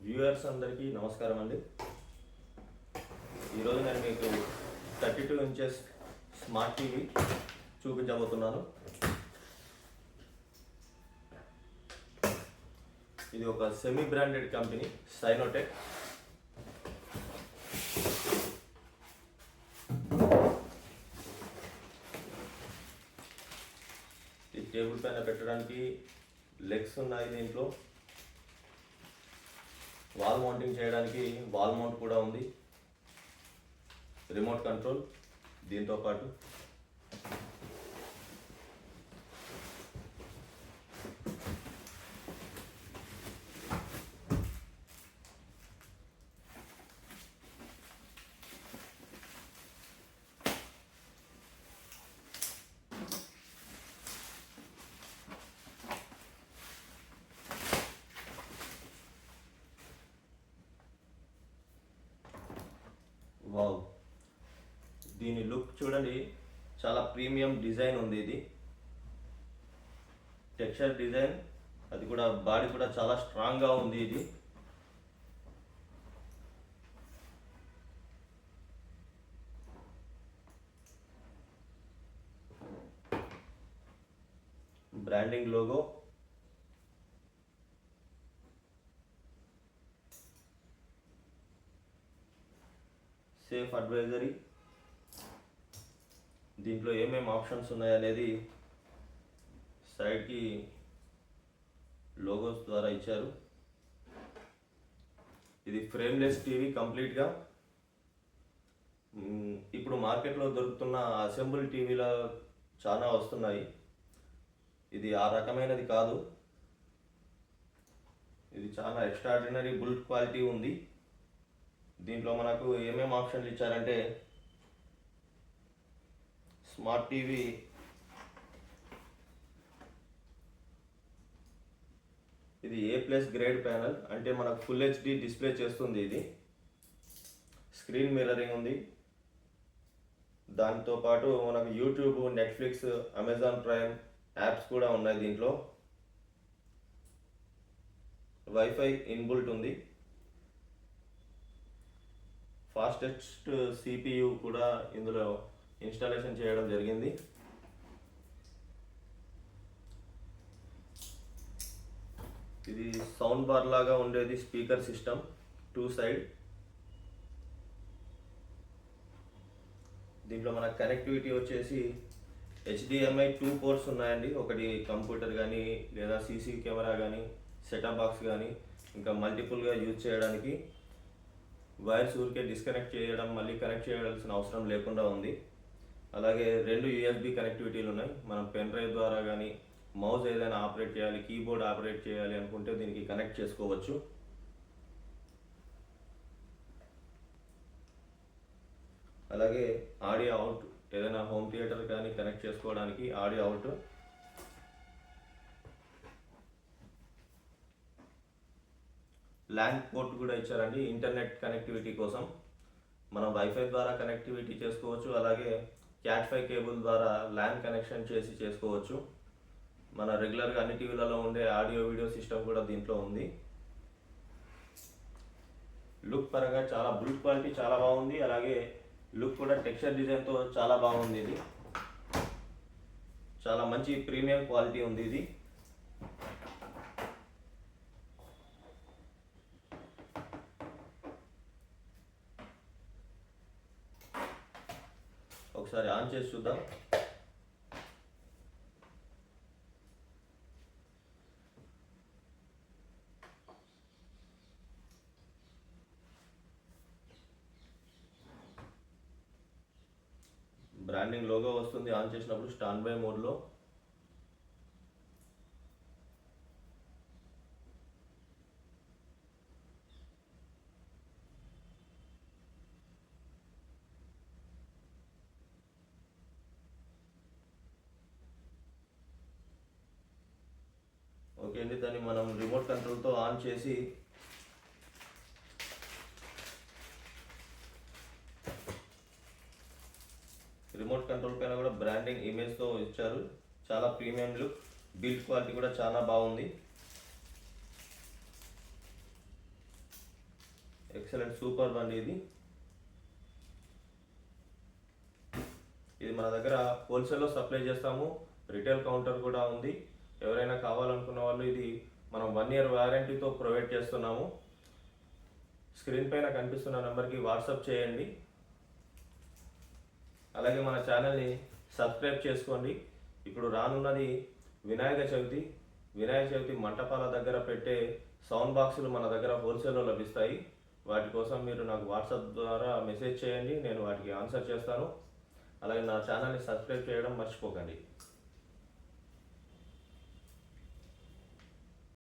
Viewers అందరికీ నమస్కారం అండి. ఈరోజు నేను మీకు 32 ఇంచెస్ స్మార్ట్ టీవీ చూపించబోతున్నాను. ఇది ఒక సెమీ బ్రాండెడ్ కంపెనీ సైనోటెక్. ఈ టేబుల్ పైన పెట్టడానికి లెగ్స్ ఉన్నాయి. దీంట్లో వాల్ మౌంటింగ్ చేయడానికి వాల్ మౌంట్ కూడా ఉంది. రిమోట్ కంట్రోల్ దీంతో పాటు వావ్, దీని లుక్ చూడండి, చాలా ప్రీమియం డిజైన్ ఉంది. ఇది టెక్స్చర్ డిజైన్, అది కూడా బాడీ కూడా చాలా స్ట్రాంగ్గా ఉంది. ఇది బ్రాండింగ్ లోగో, సేఫ్ అడ్వైజరీ, దీంట్లో ఏమేమి ఆప్షన్స్ ఉన్నాయనేది సైడ్కి లోగోస్ ద్వారా ఇచ్చారు. ఇది ఫ్రేమ్లెస్ టీవీ కంప్లీట్గా. ఇప్పుడు మార్కెట్లో దొరుకుతున్న అసెంబుల్ టీవీలో చాలా వస్తున్నాయి. ఇది ఆ రకమైనది కాదు. ఇది చాలా ఎక్స్ట్రాడినరీ బిల్డ్ క్వాలిటీ ఉంది. దీంట్లో మనకు ఏమేమి ఆప్షన్లు ఇచ్చారంటే, స్మార్ట్ టీవీ ఇది A+ గ్రేడ్ ప్యానల్, అంటే మనకు ఫుల్ HD డిస్ప్లే చేస్తుంది. ఇది స్క్రీన్ మిర్రరింగ్ ఉంది. దాంతోపాటు మనకు YouTube, Netflix, Amazon prime apps కూడా ఉన్నాయి. దీంట్లో వైఫై ఇన్బుల్ట్ ఉంది. ఫాస్టెస్ట్ CPU కూడా ఇందులో ఇన్స్టాలేషన్ చేయడం జరిగింది. ఇది సౌండ్ బార్ లాగా ఉండేది స్పీకర్ సిస్టమ్, 2 సైడ్. దీంట్లో మన కనెక్టివిటీ వచ్చేసి HDMI 2 పోర్ట్స్ ఉన్నాయండి. ఒకటి కంప్యూటర్ కానీ లేదా CC కెమెరా కానీ సెటప్ బాక్స్ కానీ ఇంకా మల్టిపుల్గా యూజ్ చేయడానికి. వైర్స్ ఊరికే డిస్కనెక్ట్ చేయడం మళ్ళీ కనెక్ట్ చేయాల్సిన అవసరం లేకుండా ఉంది. అలాగే 2 USB కనెక్టివిటీలు ఉన్నాయి. మనం పెన్ డ్రైవ్ ద్వారా కానీ మౌస్ ఏదైనా ఆపరేట్ చేయాలి, కీబోర్డ్ ఆపరేట్ చేయాలి అనుకుంటే దీనికి కనెక్ట్ చేసుకోవచ్చు. అలాగే ఆడియో అవుట్, ఏదైనా హోమ్ థియేటర్ కానీ కనెక్ట్ చేసుకోవడానికి ఆడియో అవుట్. ల్యాన్ పోర్ట్ కూడా ఇచ్చారండి ఇంటర్నెట్ కనెక్టివిటీ కోసం. మనం వైఫై ద్వారా కనెక్టివిటీ చేసుకోవచ్చు. అలాగే Cat5 కేబుల్ ద్వారా ల్యాన్ కనెక్షన్ చేసుకోవచ్చు. మన రెగ్యులర్గా అన్ని టీవీలలో ఉండే ఆడియో వీడియో సిస్టమ్ కూడా దీంట్లో ఉంది. లుక్ పరంగా చాలా బిల్డ్ క్వాలిటీ చాలా బాగుంది. అలాగే లుక్ కూడా టెక్స్చర్ డిజైన్తో చాలా బాగుంది. ఇది చాలా మంచి ప్రీమియం క్వాలిటీ ఉంది. ఇది ఒకసారి ఆన్ చేసి చూద్దాం. బ్రాండింగ్ లోగో వస్తుంది ఆన్ చేసినప్పుడు స్టాండ్ బై మోడ్లో. ఓకే అండి, దాన్ని మనం రిమోట్ కంట్రోల్తో ఆన్ చేసి రిమోట్ కంట్రోల్ పైన కూడా బ్రాండింగ్ ఇమేజ్తో ఇచ్చారు. చాలా ప్రీమియం లుక్, బిల్డ్ క్వాలిటీ కూడా చాలా బాగుంది. ఎక్సలెంట్ సూపర్ బండి ఇది. ఇది మన దగ్గర హోల్సేల్లో సప్లై చేస్తాము, రిటైల్ కౌంటర్ కూడా ఉంది. ఎవరైనా కావాలనుకున్న వాళ్ళు ఇది మనం 1 year వారంటీతో ప్రొవైడ్ చేస్తున్నాము. స్క్రీన్ పైన కనిపిస్తున్న నెంబర్కి వాట్సాప్ చేయండి. అలాగే మన ఛానల్ని సబ్స్క్రైబ్ చేసుకోండి. ఇప్పుడు రానున్నది వినాయక చవితి. వినాయక చవితి మంటపాల దగ్గర పెట్టే సౌండ్ బాక్సులు మన దగ్గర హోల్సేల్లో లభిస్తాయి. వాటి కోసం మీరు నాకు వాట్సాప్ ద్వారా మెసేజ్ చేయండి, నేను వాటికి ఆన్సర్ చేస్తాను. అలాగే నా ఛానల్ని సబ్స్క్రైబ్ చేయడం మర్చిపోకండి.